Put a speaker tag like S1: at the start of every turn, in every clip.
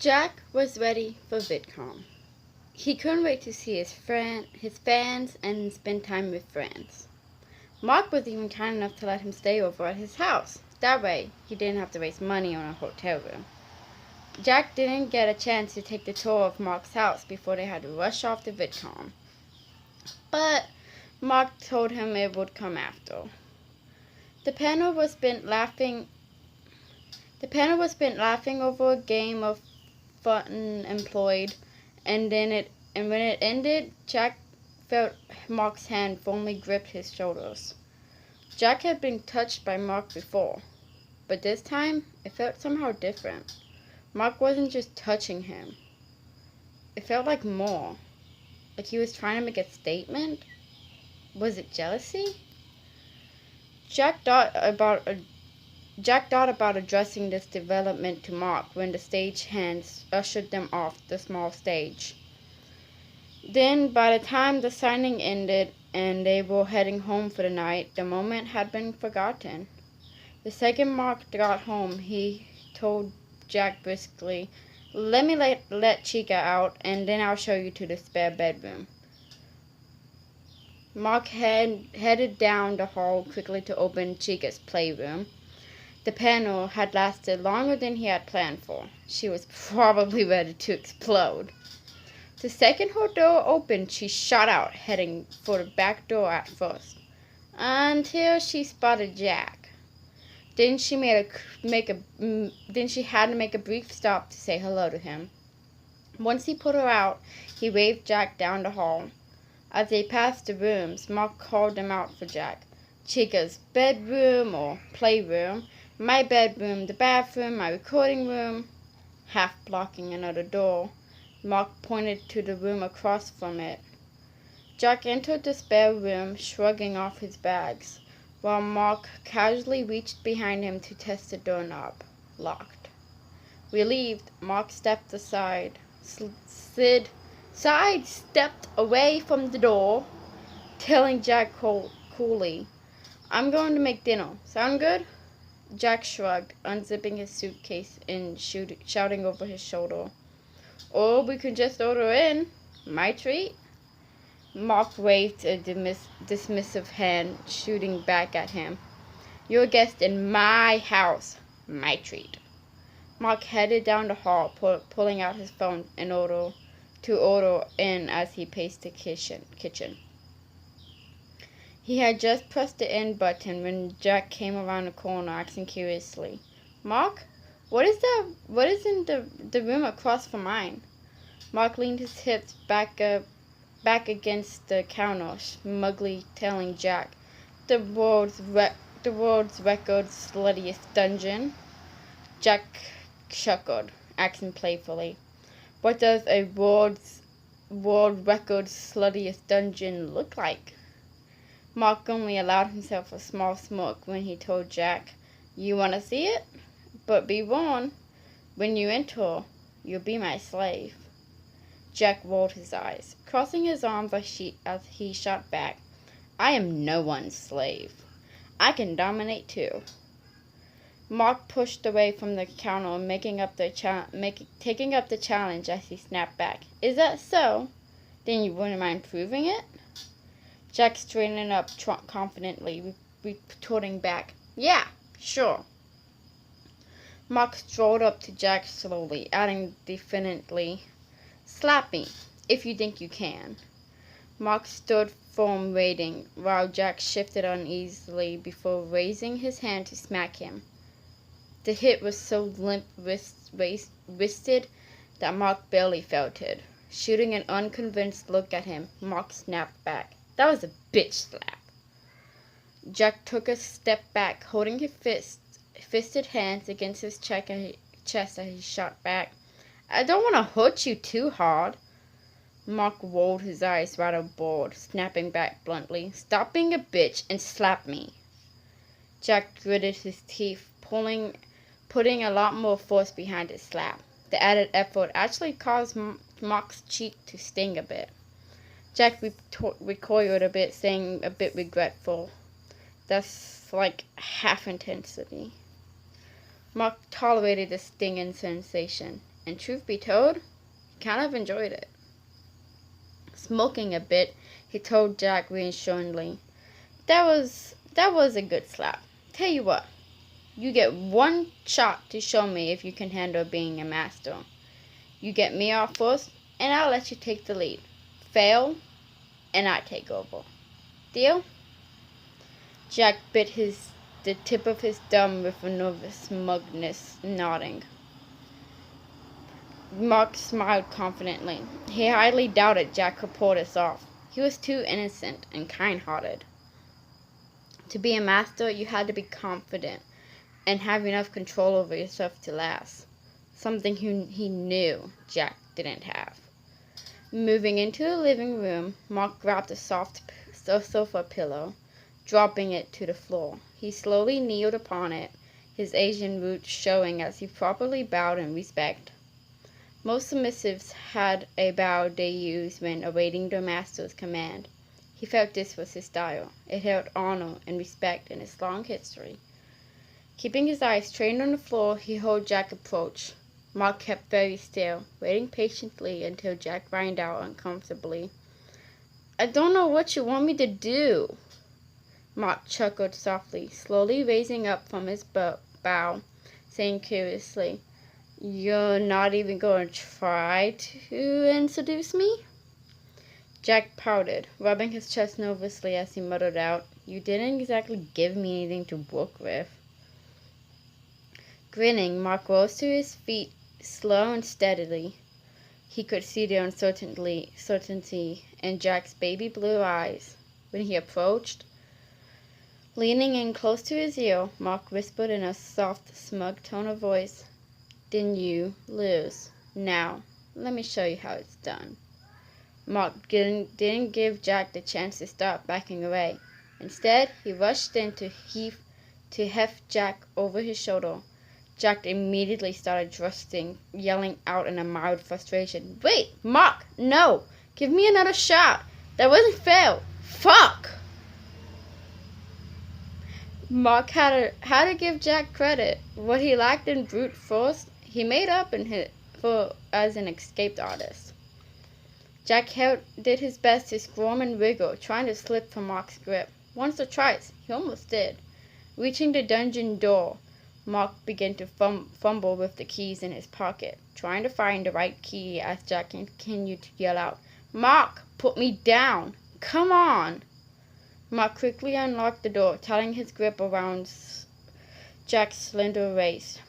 S1: Jack was ready for VidCon. He couldn't wait to see his fans, and spend time with friends. Mark was even kind enough to let him stay over at his house. That way, he didn't have to waste money on a hotel room. Jack didn't get a chance to take the tour of Mark's house before they had to rush off to VidCon. But Mark told him it would come after. The panel was spent laughing over a game of fun employed, and when it ended, Jack felt Mark's hand firmly grip his shoulders. Jack had been touched by Mark before, but this time it felt somehow different. Mark wasn't just touching him. It felt like more. Like he was trying to make a statement. Was it jealousy? Jack thought about addressing this development to Mark when the stagehands ushered them off the small stage. Then, by the time the signing ended and they were heading home for the night, the moment had been forgotten. The second Mark got home, he told Jack briskly, "Let me let Chica out, and then I'll show you to the spare bedroom." Mark headed down the hall quickly to open Chica's playroom. The panel had lasted longer than he had planned for. She was probably ready to explode. The second her door opened, she shot out, heading for the back door at first, until she spotted Jack. Then she had to make a brief stop to say hello to him. Once he put her out, he waved Jack down the hall. As they passed the rooms, Mark called them out for Jack. Chica's bedroom or playroom, my bedroom, the bathroom, my recording room. Half blocking another door, Mark pointed to the room across from it. Jack entered the spare room, shrugging off his bags, while Mark casually reached behind him to test the doorknob. Locked. Relieved, Mark stepped aside, sidestepped away from the door, telling Jack coolly, "I'm going to make dinner. Sound good?" Jack shrugged, unzipping his suitcase and shouting over his shoulder, "Or we can just order in. My treat." Mark waved a dismissive hand, shooting back at him. "You're a guest in my house. My treat." Mark headed down the hall, pulling out his phone in order to order in as he paced the kitchen. He had just pressed the end button when Jack came around the corner, asking curiously, "Mark, what is in the room across from mine?" Mark leaned his hips back against the counter, smugly telling Jack, the world's record sluttiest dungeon." Jack chuckled, asking playfully, "What does a world record sluttiest dungeon look like?" Mark only allowed himself a small smirk when he told Jack, "You want to see it? But be warned, when you enter, you'll be my slave." Jack rolled his eyes, crossing his arms as he shot back, "I am no one's slave. I can dominate too." Mark pushed away from the counter, taking up the challenge as he snapped back, "Is that so? Then you wouldn't mind proving it?" Jack straightened up confidently, retorting back, "Yeah, sure." Mark strolled up to Jack slowly, adding defiantly, "Slap me, if you think you can." Mark stood firm, waiting, while Jack shifted uneasily before raising his hand to smack him. The hit was so limp-wristed that Mark barely felt it. Shooting an unconvinced look at him, Mark snapped back, "That was a bitch slap." Jack took a step back, holding his fisted hands against his chest as he shot back, "I don't want to hurt you too hard." Mark rolled his eyes, rather bored, snapping back bluntly, "Stop being a bitch and slap me." Jack gritted his teeth, putting a lot more force behind his slap. The added effort actually caused Mark's cheek to sting a bit. Jack recoiled a bit, saying a bit regretful, "That's like half intensity." Mark tolerated the stinging sensation. and truth be told, he kind of enjoyed it. Smoking a bit, he told Jack reassuringly, That was a good slap. Tell you what, you get one shot to show me if you can handle being a master. You get me off first, and I'll let you take the lead. Fail, and I take over. Deal?" Jack bit the tip of his thumb with a nervous smugness, nodding. Mark smiled confidently. He highly doubted Jack could pull this off. He was too innocent and kind-hearted. To be a master, you had to be confident and have enough control over yourself to last. Something he knew Jack didn't have. Moving into the living room, Mark grabbed a soft sofa pillow, dropping it to the floor. He slowly kneeled upon it, his Asian roots showing as he properly bowed in respect. Most submissives had a bow they used when awaiting their master's command. He felt this was his style. It held honor and respect in its long history. Keeping his eyes trained on the floor, he heard Jack approach. Mark kept very still, waiting patiently until Jack whined out uncomfortably. "I don't know what you want me to do." Mark chuckled softly, slowly raising up from his bow, saying curiously, "You're not even going to try to introduce me?" Jack pouted, rubbing his chest nervously as he muttered out, "You didn't exactly give me anything to work with." Grinning, Mark rose to his feet slow and steadily. He could see the uncertainty in Jack's baby blue eyes. When he approached, leaning in close to his ear, Mark whispered in a soft, smug tone of voice, "Then you lose. Now, let me show you how it's done." Mark didn't give Jack the chance to start backing away. Instead, he rushed in to heft Jack over his shoulder. Jack immediately started thrusting, yelling out in a mild frustration, "Wait, Mark, no! Give me another shot! That wasn't fair! Fuck!" Mark had to give Jack credit. What he lacked in brute force, he made up as an escaped artist. Jack did his best to squirm and wriggle, trying to slip from Mark's grip. Once or twice, he almost did. Reaching the dungeon door, Mark began to fumble with the keys in his pocket, trying to find the right key as Jack continued to yell out, "Mark, put me down! Come on!" Mark quickly unlocked the door, tightening his grip around Jack's slender waist,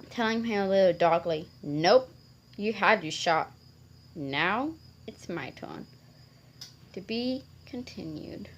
S1: telling him a little doggedly, "Nope, you had your shot. Now it's my turn." To be continued.